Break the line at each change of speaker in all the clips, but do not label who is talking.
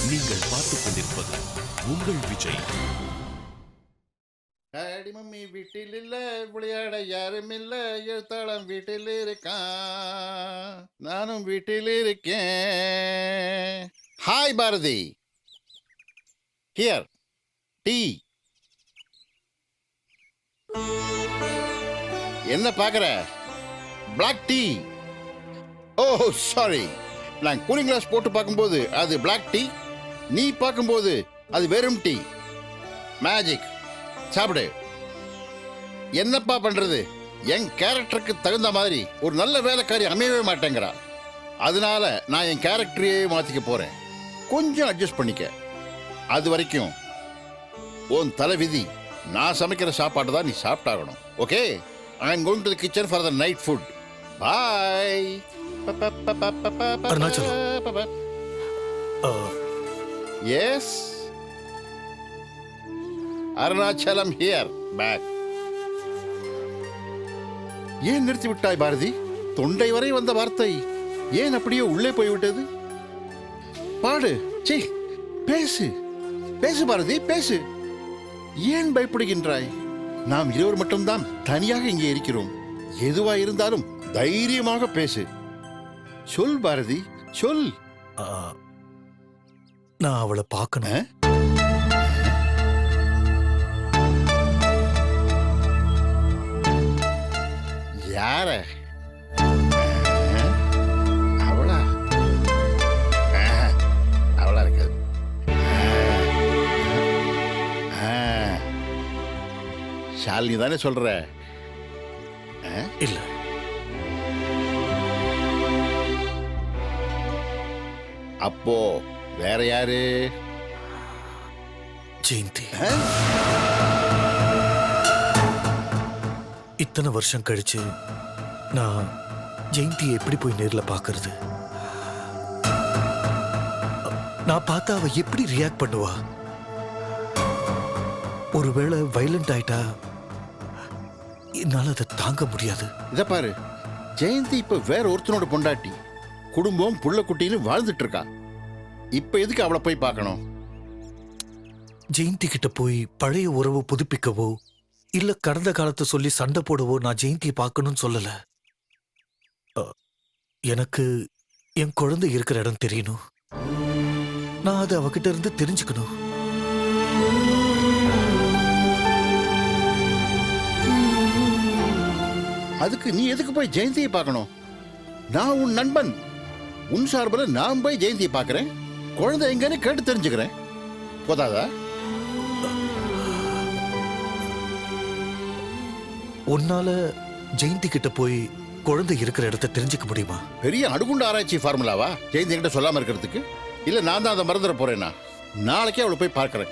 நீங்கள் பார்த்துக் கொண்டிருப்பது உங்கள் விஜய்.
டாடி மம்மி வீட்டில் இல்ல, விளையாட யாரும் இல்ல, எழுத்தாளம் வீட்டில் இருக்கான், நானும் வீட்டில் இருக்கேன். Hi Bharathi, here tea. என்ன பார்க்குற? Black tea. ஓ சாரி, நான் கூலிங் கிளாஸ் போட்டு பார்க்கும்போது அது பிளாக் டீ, நீ பார்க்கும்போது அது வெறும் டீ. மேஜிக். சாப்பிடு. என்னப்பா பண்றது, என் கேரக்டருக்கு தகுந்த மாதிரி ஒரு நல்ல வேலைக்காரி அமையவே மாட்டேங்கிறா. அதனால நான் என் கேரக்டரையே மாத்திக்க போறேன். கொஞ்சம் அட்ஜஸ்ட் பண்ணிக்க. அது வரைக்கும் உன் தலைவிதி, நான் சமைக்கிற சாப்பாடு தான் நீ சாப்பிட்டாகணும். Okay, I am going to the kitchen for the night food. Bye.
Arunachalam.
Yes, Arunachalam here. Back. ஏன் நிறுத்தி விட்டாய் பாரதி? தொண்டை வரை வந்த வார்த்தை ஏன் அப்படியே உள்ளே போய்விட்டது? பாடு. சீ, பேசு பேசு பாரதி, பேசு. ஏன் பயப்படுகின்றாய்? நாம் இருவர் மட்டும்தான் தனியாக இங்கே இருக்கிறோம். எதுவா இருந்தாலும் தைரியமாக பேசு. சொல் பாரதி, சொல்.
நான் அவளை பார்க்கணும்.
யார? அவளா? அவளா இருக்காது. ஷாலினி தானே சொல்ற?
இல்ல,
அப்போ வேற யாரு?
ஜெயந்தி. இத்தனை வருஷம் கழிச்சு நான் ஜெயந்தியை எப்படி போய் நேர்ல பார்க்கறது? நான் பார்த்தா அவ எப்படி ரியாக்ட் பண்ணுவா? ஒருவேளை வைலண்ட் ஆயிட்டா என்னால அதை தாங்க முடியாது.
இத பாரு, ஜெயந்தி இப்ப வேற ஒருத்தனோட பொண்டாட்டி, குடும்பம் புள்ள குட்டின்னு வாழ்ந்துட்டு இருக்கா. இப்ப எதுக்கு அவளை போய் பார்க்கணும்?
ஜெயந்தி கிட்ட போய் பழைய உறவு புதுப்பிக்கவோ இல்ல கடந்த காலத்தை சொல்லி சண்டை போடவோ நான் ஜெயந்தியை பார்க்கணும்னு சொல்லல. எனக்கு என் குழந்தை இருக்கிற இடம் தெரியணும். நான் அதை அவகிட்ட இருந்து தெரிஞ்சுக்கணும்.
அதுக்கு நீ எதுக்கு போய் ஜெயந்தியை பார்க்கணும்? நான் உன் நண்பன். உன் சார்பில் நான் போய் ஜெயந்தியை பார்க்கறேன். குழந்தை எங்கன்னு கேட்டு தெரிஞ்சுக்கிறேன். போதாதா?
உன்னால ஜெயந்தி கிட்ட போய் குழந்தை இருக்கிற இடத்தை தெரிஞ்சுக்க முடியுமா?
பெரிய அணுகுண்டு ஆராய்ச்சி ஃபார்முலாவா ஜெயந்தி கிட்ட சொல்லாம இருக்கிறதுக்கு? இல்ல நான் தான் அதை மறந்துட போறேன்னா? நாளைக்கே அவளை போய் பார்க்கறேன்.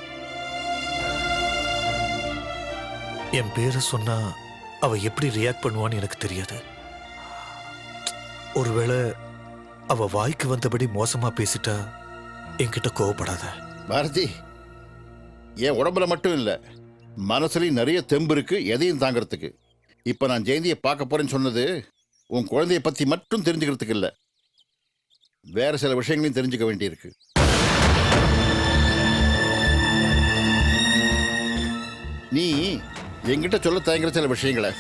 என் பேரை சொன்னா அவ எப்படி ரியாக்ட் பண்ணுவான்னு எனக்கு தெரியாது. ஒருவேளை அவ வாய்க்கு வந்தபடி மோசமா பேசிட்டா என்கிட்ட கோவப்படாத.
பாரதி, என் உடம்புல மட்டும் இல்ல, மனசுலயும் நிறைய தெம்பு இருக்கு எதையும் தாங்கிறதுக்கு. இப்ப நான் ஜெயந்தியை பார்க்க போறேன்னு சொன்னது உன் குழந்தைய பத்தி மட்டும் தெரிஞ்சுக்கிறதுக்கு இல்ல, வேற சில விஷயங்களையும் தெரிஞ்சுக்க வேண்டியிருக்கு. நீ என்கிட்ட சொல்ல தயங்குற சில விஷயங்களை.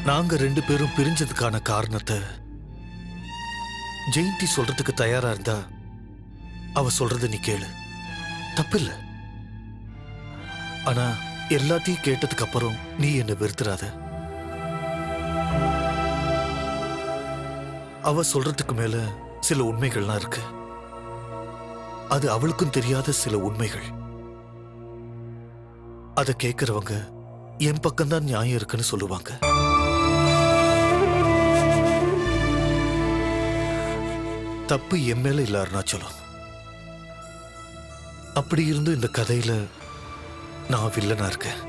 நாங்க ரெண்டு பேரும் பிரிஞ்சதுக்கான காரணத்தை ஜெயந்தி சொல்றதுக்கு தயாரா இருந்தா அவ சொல்றத நீ கேளு, தப்பில்ல. ஆனா எல்லாத்தையும் கேட்டதுக்கு அப்புறம் நீ என்ன வெறுத்துறாத. அவ சொல்றதுக்கு மேல சில உண்மைகள்லாம் இருக்கு. அது அவளுக்கும் தெரியாத சில உண்மைகள். அதை கேட்கிறவங்க என் பக்கம்தான் நியாயம் இருக்குன்னு சொல்லுவாங்க. தப்பு என் மேல இல்ல அருணாச்சலம். அப்படி இருந்து இந்த கதையில நான் வில்லனா இருக்கேன்.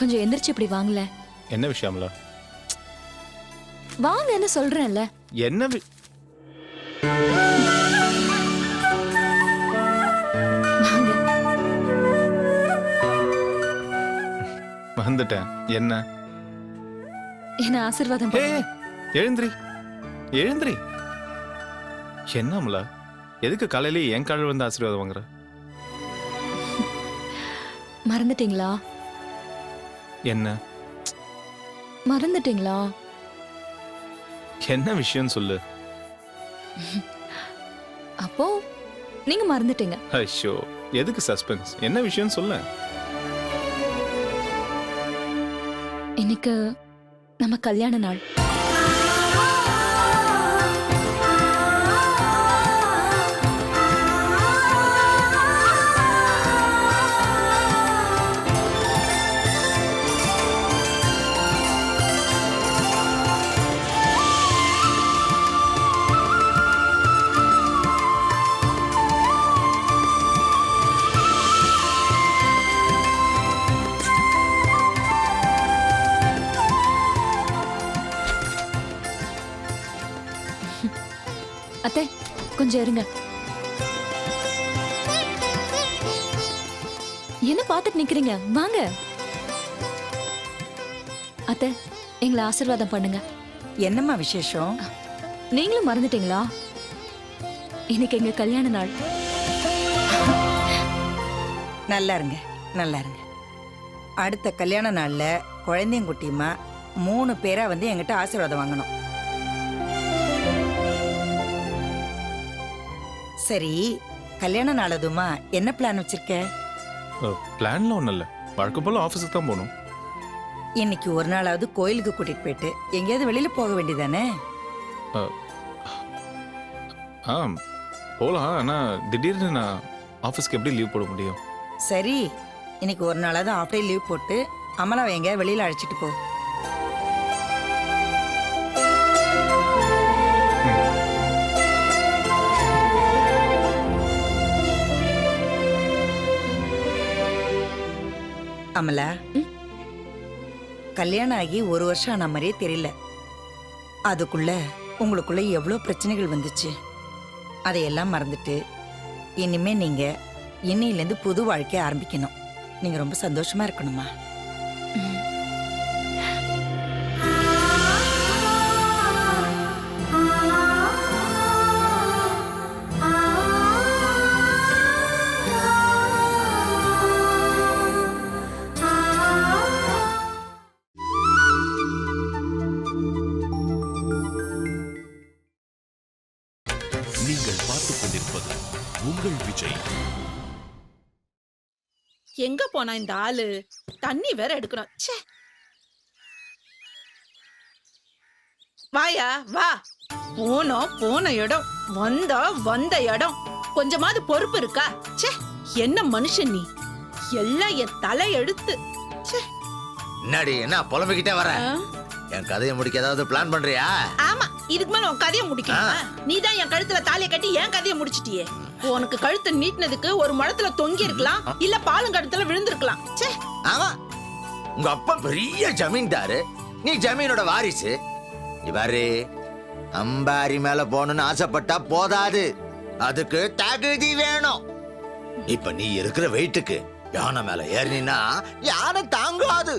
கொஞ்சம் எந்திரிச்சு இப்படி வாங்கல.
என்ன விஷயம்ல?
வாங்கன்னு சொல்றேன்ல.
என்ன
வாங்க.
வந்துட்டேன். என்ன
என்ன ஆசீர்வாதம்
ஏ
பண்ணுங்க.
எழுந்திரி எழுந்திரி. என்னம்ல, எதுக்கு காலையில என் காலில் வந்து ஆசீர்வாதம் வாங்குற?
மறந்துட்டீங்களா?
என்ன
மறந்துட்டீங்களா?
என்ன விஷயம் சொல்லு.
அப்போ நீங்க மறந்துட்டீங்க.
ஐயோ, எதுக்கு சஸ்பென்ஸ்? என்ன விஷயம் சொல்ல.
இன்னைக்கு நம்ம கல்யாண நாள். அத்தை, கொஞ்சம் இருங்க. என்ன பார்த்துட்டு நிக்கிறீங்க? வாங்க. அத்தை, எங்களை ஆசீர்வாதம் பண்ணுங்க.
என்னம்மா விசேஷம்?
நீங்களும் மறந்துட்டீங்களா? இன்னைக்கு எங்க கல்யாண நாள்.
நல்லா இருங்க, நல்லா இருங்க. அடுத்த கல்யாண நாள்ல குழந்தைங்குட்டியுமா 3 பேரா வந்து என்கிட்ட ஆசீர்வாதம் வாங்கணும். சரி, கல்யாண நாள் அதுமா என்ன பிளான் வச்சிருக்க?
பிளான்ல ஒன்றும் இல்லை, வழக்கம் போல ஆஃபீஸுக்கு தான் போகணும்.
இன்னைக்கு ஒரு நாளாவது கோயிலுக்கு கூட்டிட்டு போயிட்டு எங்கேயாவது வெளியில போக வேண்டியதானே?
ஆ போகலாம், ஆனால் திடீர்னு நான் ஆஃபீஸ்க்கு எப்படி லீவ் போட முடியும்?
சரி, இன்னைக்கு ஒரு நாளாவது ஆஃப் டே லீவ் போட்டு அமலாவை எங்கேயாவது வெளியில அழைச்சிட்டு போ. அமலா, கல்யாணம் ஆகி 1 வருஷம் ஆன மாதிரியே தெரியல. அதுக்குள்ள உங்களுக்குள்ள எவ்வளவு பிரச்சனைகள் வந்துச்சு. அதையெல்லாம் மறந்துட்டு இனிமே நீங்க இன்னையிலேருந்து புது வாழ்க்கைய ஆரம்பிக்கணும். நீங்க ரொம்ப சந்தோஷமா இருக்கணுமா?
நீங்கள் பார்த்துக் கொண்டிருப்பது உங்கள் விஜய்.
எங்க போனா இந்த ஆளு? தண்ணி வேற எடுக்கணும். ச்சே. வாயா வா. போன இடம், வந்த இடம். கொஞ்சமாவது பொறுப்பு இருக்கா? ச்சே, என்ன மனுஷன் நீ? எல்லாம் என் தலை எடுத்து. ச்சே.
என்னடி என்ன புலம்பிக்கிட்டே வர?
ஆ?
என் கதையை முடிக்க ஏதாவது பிளான் பண்றியா?
ஆமா, இதுக்கு மேல உன் கதையை முடிக்கணும். நீதான் என் கழுத்துல தாலியை கட்டி என் கதையை முடிச்சிட்டியே. உனக்கு கழுத்தை நீட்டினதுக்கு ஒரு முழத்துல தொங்கி இருக்கலாம், இல்ல பாலும் கழுத்துல விழுந்திருக்கலாம். ச்சே.
ஆமா, உங்க அப்பா பெரிய ஜமீன்தாரு, நீ ஜமீனோட வாரிசு. இவரு அம்பாரி மேல போகணும்னு ஆசைப்பட்டா போதாது, அதுக்கு தகுதி வேணும். இப்ப நீ இருக்கிற வெயிட்டுக்கு யானை மேல ஏறினா யானை தாங்காது.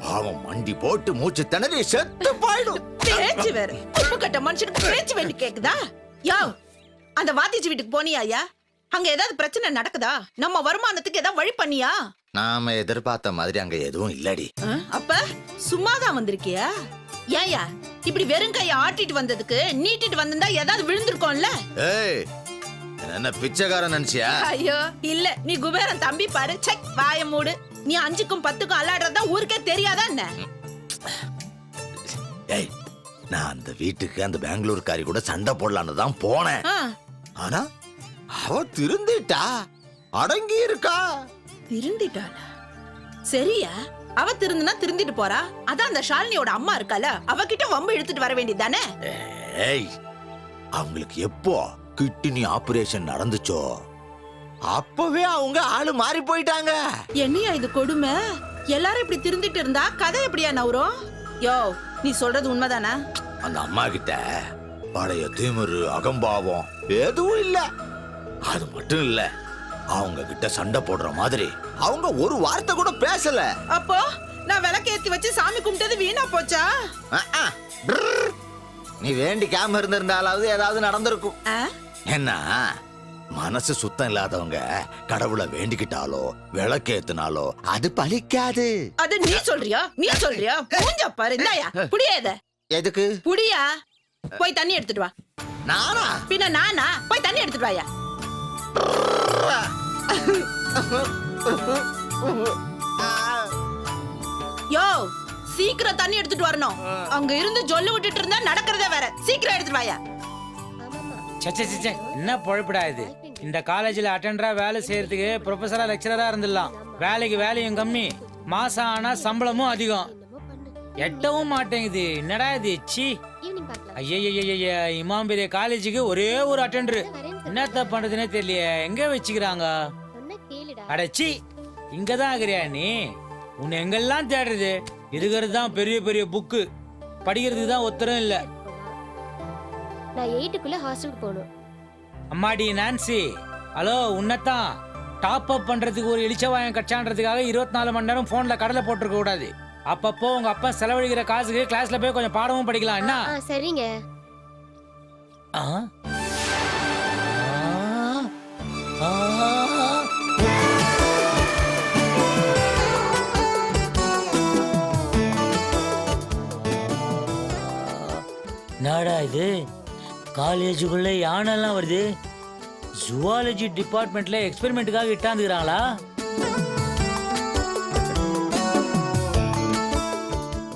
பாவம் மண்டி போட்டு மூச்சு திணறி செத்து போயிடும்.
பேச்சு வேற. உப்பு கட்ட மனுஷனுக்கு பேச்சு வேண்டி கேக்குதா? யோ, அந்த வாத்திச்சு வீட்டுக்கு போனியா? அங்க ஏதாவது பிரச்சனை நடக்குதா? நம்ம வருமானத்துக்கு ஏதாவது வழி பண்ணியா?
நாம எதிர்பார்த்த மாதிரி அங்க எதுவும் இல்லடி.
அப்ப சும்மாதான் வந்திருக்கியா? ஏயா இப்படி வெறும் கைய ஆட்டிட்டு வந்ததுக்கு நீட்டிட்டு வந்திருந்தா ஏதாவது விழுந்திருக்கோம்ல?
ஏய், என்ன பிச்சைக்காரன் நினைச்சியா?
ஐயோ இல்ல, நீ குபேரன் தம்பி பாரு. செக், வாய மூடு. நீ 5க்கும் 10க்கும் அல்லாடுறதா ஊருக்கே தெரியாதா என்ன?
ஏய், நான் அந்த வீட்டுக்கு அந்த பெங்களூர்காரி கூட சண்டை போடலான்னு தான் போனேன். ஆனா அவ திருந்திட்டா, அடங்கி இருக்கா.
திருந்திட்டாளா? சரியா, அவ திருந்துனா திருந்திட்டு போறா. அதான் அந்த ஷாலினியோட அம்மா இருக்கால, அவகிட்ட வம்பு இழுத்துட்டு வர வேண்டியதானே?
ஏய், அவங்களுக்கு எப்போ கிட்னி ஆபரேஷன் நடந்துச்சோ அப்பவே அவங்க ஆளு மாறி போயிட்டாங்க.
என்னையா இது கொடுமை? எல்லாரும் இப்படி திருந்திட்டு இருந்தா கதை எப்படியா நவரும்? யோ, நீ சொல்றது உண்மைதானா?
அந்த அம்மா கிட்ட பழைய திமிரு அகம்பாவம் எதுவும் இல்ல. அது மட்டும் இல்ல, அவங்க கிட்ட சண்டை போடுற மாதிரி அவங்க ஒரு வார்த்தை கூட பேசல.
அப்போ நான் விளக்கேத்தி வச்சு சாமி கும்பிட்டது வீணா போச்சா?
பிர்ர். நீ வேண்டிக்காம இருந்திருந்தாலாவது ஏதாவது நடந்திருக்கும்.
ஆ?
என்ன, மனசு சுத்தம் இல்லாதவங்க கடவுளை வேண்டிக்கிட்டாலோ விளக்கேத்தினாலோ அது பலிக்காது.
அது நீ சொல்றியா? நீ சொல்றியா? மூஞ்ச பாரு. இந்தாயா, புடியாத.
எதுக்கு?
புடியா. போய் தண்ணி எடுத்துட்டு வா.
நானா?
பின்ன நானா? போய் தண்ணி எடுத்துட்டு வாயா. யோ, சீக்கிரம் தண்ணி எடுத்துட்டு வரணும். அங்க இருந்து ஜொல்லு விட்டுட்டு இருந்தா நடக்கிறதே வேற. சீக்கிரம் எடுத்துட்டு வாயா.
சச்சே என்ன பொழப்பிடா இது? இந்த காலேஜில் அட்டெண்டரா வேலை செய்யறதுக்கு ப்ரொஃபஸரா லெக்சரரா இருந்துடலாம். வேலைக்கு வேலையும் கம்மி, மாசம் ஆனா சம்பளமும் அதிகம். எட்டவும் மாட்டேங்குது. என்னடா இது? சி, ஐய, இமாம் பெரிய காலேஜுக்கு ஒரே ஒரு அட்டெண்டர். என்னத்த பண்றதுன்னே தெரியலையே. எங்க வச்சுக்கிறாங்க? அடச்சி, இங்கதான் ஆகுறியா நீ? உன்னை எங்கெல்லாம் தேடுறது? இருக்கிறது தான் பெரிய பெரிய புக்கு, படிக்கிறதுக்கு தான் ஒத்தரும் இல்ல.
நான் 8க்குள்ள ஹாஸ்டலுக்கு போகணும்.
அம்மாடி நான்சி, ஹலோ, உன்னதான் டாப் அப் பண்றதுக்கு ஒரு இளிச்சவாயம் கட்சான்றதுக்காக 24 மணி நேரம் போன்ல கடலை போட்டிருக்க கூடாது. அப்பப்போ உங்க அப்பா செலவழிக்கிற காசுக்கு கிளாஸ்ல போய் கொஞ்சம் பாடமும் படிக்கலாம். என்ன?
சரிங்க.
ஆ? ஆ? நாடா இது? காலேஜுக்குள்ள யானெல்லாம் வருது. ஜுவாலஜி டிபார்ட்மெண்ட்ல எக்ஸ்பெரிமெண்ட்டுக்காக இட்டாந்துக்கிறாங்களா?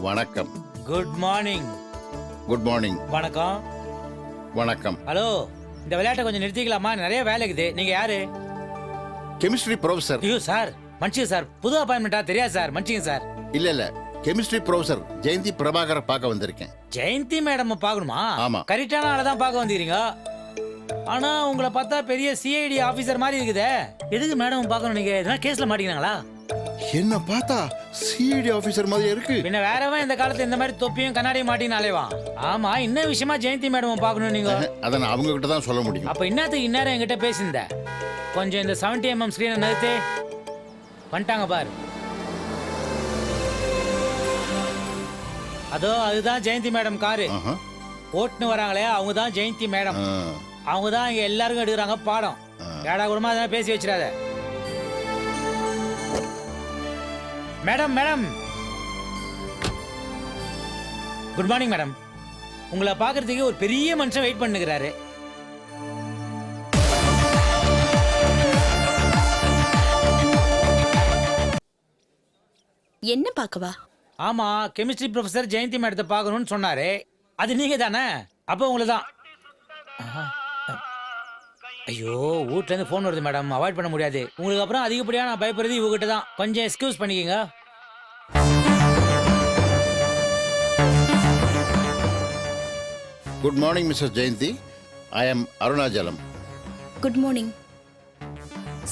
வணக்கம்.
Good morning.
Good morning.
வணக்கம்.
வணக்கம்.
ஹலோ, இந்த விளையாட்டை கொஞ்சம் நிறுத்திக்கலாமா? நிறைய வேலை இருக்குது. நீங்க யாரு?
Chemistry professor.
ஐயோ சார், மன்னிச்சுங்க சார். புது அப்பாயின்மெண்டா? தெரியாது சார், மன்னிச்சுங்க சார்.
இல்ல கெமிஸ்ட்ரி ப்ரொஃபசர் ஜெயந்தி பிரபாகரை பார்க்க வந்திருக்கேன்.
ஜெயந்தி மேடம் பார்க்கணுமா?
ஆமா.
கரெக்டான ஆளை தான் பார்க்க வந்துக்கிறீங்க. ஆனா உங்களை பார்த்தா பெரிய சிஐடி ஆபீசர் மாதிரி இருக்குதே. எதுக்கு மேடம் பார்க்கணும்? நீங்க எதனா கேஸ்ல மாட்டிக்கிறாங்களா?
என்ன பார்த்தா சிஐடி ஆபீசர் மாதிரி இருக்கு.
பின்ன வேறவன் இந்த காலத்துல இந்த மாதிரி தொப்பியும் கண்ணாடியும் மாட்டினாலேவா? ஆமா, என்ன விஷயமா ஜெயந்தி மேடம் பார்க்கணும் நீங்க?
அதை நான் அவங்க கிட்ட தான் சொல்ல முடியும்.
அப்ப இன்னத்துக்கு இந்நேரம் என்கிட்ட பேசியிருந்த கொஞ்சம் இந்த 70mm ஸ்கிரீனை நிறுத்து. வந்துட்டாங்க பாரு. அதோ அதுதான் ஜெயந்தி மேடம் காரு. ஓட்டுன்னு வராங்களே, அவங்க தான் ஜெயந்தி மேடம். அவங்க தான் இங்க எல்லாருக்கும் எடுக்கிறாங்க பாடம். ஏடா கூடமா அதெல்லாம் பேசி வச்சிடாத. Madam madam, good morning madam. உங்களை பார்க்கறதுக்கு ஒரு பெரிய மனுஷன் வெயிட் பண்ணுகிறாரு.
என்ன பார்க்கவா?
ஆமா, கெமிஸ்ட்ரி ப்ரொஃபசர் ஜெயந்தி மேடத்தை பார்க்கணும்னு சொன்னாரு. அது நீங்க தானே? அப்போ உங்களை தான். ஐயோ, வீட்ல இருந்து போன் வருது மேடம், அவாய்ட் பண்ண முடியாது. உங்களுக்கு அப்புறம் அதிகப்படியா நான் பயப்படுறது இவகிட்ட தான். கொஞ்சம் எக்ஸ்கியூஸ் பண்ணிக்கங்க.
Good morning mister Jayanthi. I am Arunachalam.
Good morning.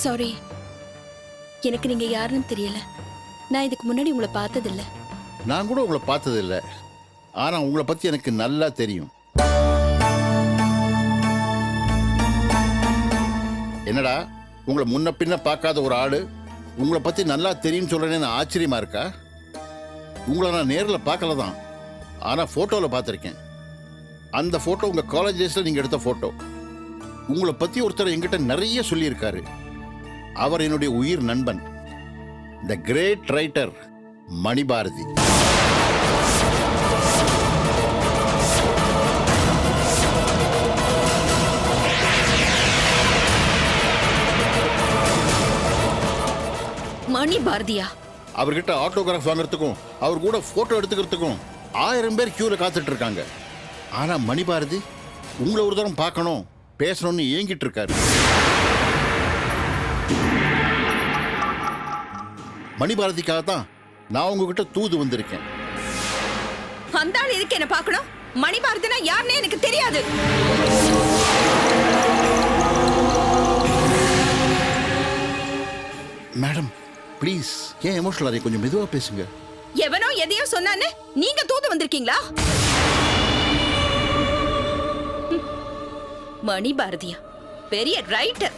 Sorry, எனக்கு நீங்க யாருன்னு தெரியல. நான் இதுக்கு முன்னாடி உங்களை பார்த்ததில்ல.
நான் கூட உங்களை பார்த்ததில்ல. ஆனா உங்களை பத்தி எனக்கு நல்லா தெரியும். என்னடா, உங்களை முன்ன பின்ன பார்க்காத ஒரு ஆளு உங்களை பத்தி நல்லா தெரியும் சொல்றேன்னு ஆச்சரியமா இருக்கா? உங்களை நான் நேரில் பார்க்கல தான், ஆனா போட்டோவில் பார்த்துருக்கேன். அந்த போட்டோ உங்க காலேஜ் டேஸ்ல நீங்க எடுத்த போட்டோ. உங்களை பத்தி ஒருத்தர் என்கிட்ட நிறைய சொல்லியிருக்காரு. அவர் என்னுடைய உயிர் நண்பன், த கிரேட் ரைட்டர் மணிபாரதி.
மணிபாரதியா?
அவர்கிட்ட ஆட்டோகிராஃப் வாங்குறதுக்கும் அவர் கூட போட்டோ எடுத்துக்கிறதுக்கும் 1000 பேர் கியூல காத்துட்டு இருக்காங்க. ஆனா மணிபாரதி உங்களை ஒரு தரம் பார்க்கணும், பேசணும்னு ஏங்கிட்டு இருக்காரு. மணிபாரதிக்காக தான் நான் உங்ககிட்ட தூது வந்திருக்கேன்.
அந்த ஆள் இருக்கு என்ன பார்க்கணும்? மணிபாரதினா யாருன்னு எனக்கு தெரியாது.
மேடம், ப்ளீஸ் ஏன் எமோஷனல் ஆறீங்க? கொஞ்சம் மெதுவா பேசுங்க.
எவனோ எதையோ சொன்னான்னு நீங்க தூது வந்திருக்கீங்களா? மணி பாரதியா பெரிய ரைட்டர்.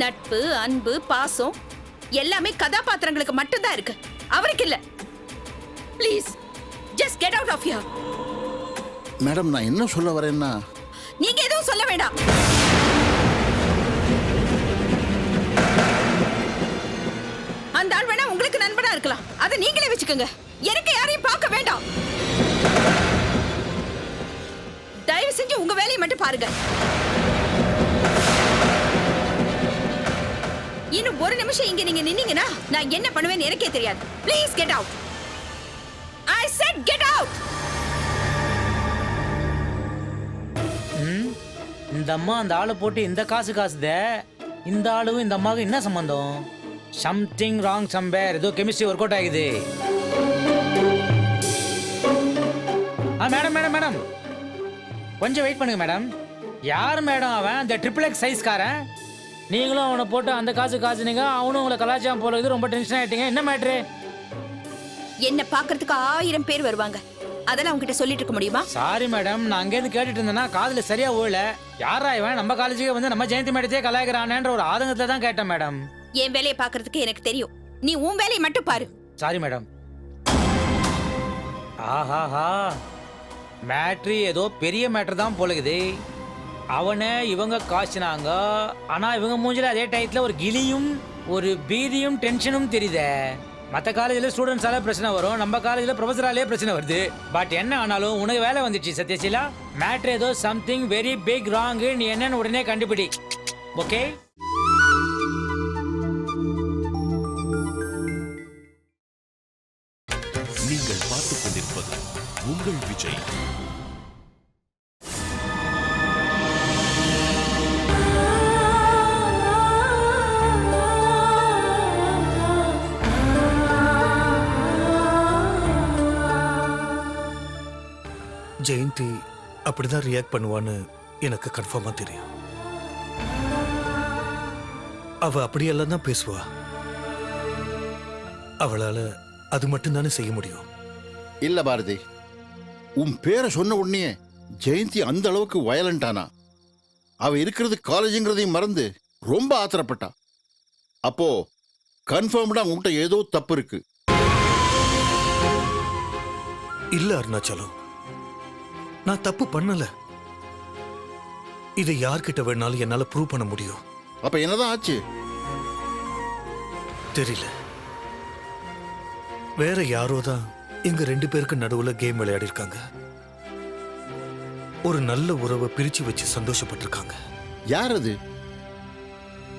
நட்பு, அன்பு, பாசம் எல்லாமே கதாபாத்திரங்களுக்கு மட்டும்தான் இருக்கு, அவருக்கு இல்ல. Please just get out of here.
Madam, நான் என்ன சொல்ல வரேன்னா,
நீங்க எதுவும் சொல்ல வேண்டாம். அந்த ஆள் வேணா உங்களுக்கு நண்பனா இருக்கலாம், அதை நீங்களே வச்சுக்கோங்க. எனக்கு யாரையும் பார்க்க வேண்டாம். தயவு செஞ்சு உங்க வேலையை மட்டும் பாருங்க. இன்னும் ஒரு நிமிஷம் இங்க நீங்க நின்னீங்கன்னா நான் என்ன பண்ணுவேன்னு எனக்கே தெரியாது. Please get out. I set get out.
இந்த அம்மா அந்த ஆளை போட்டு இந்த காசு காசுதே. இந்த ஆளுக்கும் இந்த அம்மாவுக்கும் என்ன சம்பந்தம்? Something wrong சம்பேர். ஏதோ கெமிஸ்ட்ரி ஒர்க் அவுட் ஆகுது. மேடம் மேடம் மேடம் கொஞ்சம் வெயிட் பண்ணுங்க மேடம். யார் மேடம் அவன்? அந்த XXX சைஸ்காரன். நீங்களும் அவனை போட்டு அந்த காசு காசுனீங்க, அவனும் உங்களை கலாச்சாரம் போல இது. ரொம்ப டென்ஷன் ஆயிட்டீங்க. என்ன மேட்ரு?
என்ன பாக்குறதுக்கு 1000 பேர் வருவாங்க, அதெல்லாம் உங்ககிட்ட சொல்லிட்டு இருக்க முடியுமா?
சாரி மேடம், நான் அங்கேருந்து கேட்டுட்டு இருந்தேன்னா காதுல சரியா ஓடல. யாரா இவன் நம்ம காலேஜுக்கு வந்து நம்ம ஜெயந்தி மேடத்தையே கலாய்க்கிறானேன்ற ஒரு ஆதங்கத்துல தான் கேட்டேன் மேடம்.
என் வேலையை பாக்குறதுக்கு எனக்கு தெரியும், நீ உன் வேலையை மட்டும் பாரு.
Sorry madam. ஆஹாஹா, மேட்ரு ஏதோ பெரிய மேட்ரு தான் போலகுது. அவனை இவங்க காய்ச்சினாங்க, ஆனா இவங்க மூஞ்சில அதே டயத்துல ஒரு கிளியும் ஒரு பீதியும் டென்ஷனும் தெரியுதே. மற்ற காலேஜில் ஸ்டூடெண்ட்ஸால பிரச்சனை வரும், நம்ம காலேஜில் ப்ரொஃபஸராலே பிரச்சனை வருது. பட் என்ன ஆனாலும் உனக்கு வேலை வந்துச்சு சத்யசீலா. மேட்ரு ஏதோ சம்திங் வெரி பிக் ராங். நீ என்னன்னு உடனே கண்டுபிடி. ஓகே?
நீங்கள் பார்த்துக் கொண்டிருப்பது உங்கள் விஜய்.
ஜெயந்தி அப்படிதான் ரியாக்ட் பண்ணுவான்னு எனக்கு கன்ஃபார்மா தெரியும். அவ அப்படியெல்லாம் தான் பேசுவா. அவளால அது மட்டும்தானே செய்ய முடியும்.
இல்ல பாரதி, உன் பேரை சொன்ன உடனே ஜெயந்தி அந்த அளவுக்கு வயலண்டானா? அவ இருக்கிறது காலேஜுங்கிறதையும் மறந்து ரொம்ப ஆத்திரப்பட்டா. அப்போ கன்ஃபார்ம்டா உன்கிட்ட ஏதோ தப்பு இருக்கு.
இல்ல அருணாச்சலம், நான் தப்பு பண்ணல. இதை யார்கிட்ட வேணாலும் என்னால ப்ரூவ் பண்ண முடியும்.
அப்ப என்னதான் ஆச்சு?
தெரியல. வேற யாரோ தான் எங்க 2 பேருக்கு நடுவுல கேம் விளையாடி இருக்காங்க. ஒரு நல்ல உறவை பிரிச்சு வச்சு சந்தோஷப்பட்டிருக்காங்க.
யார் அது?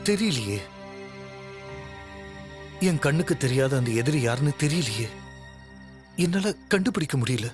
தெரியலையே. என் கண்ணுக்கு தெரியாத அந்த எதிரி யாருன்னு தெரியலையே. என்னால கண்டுபிடிக்க முடியல.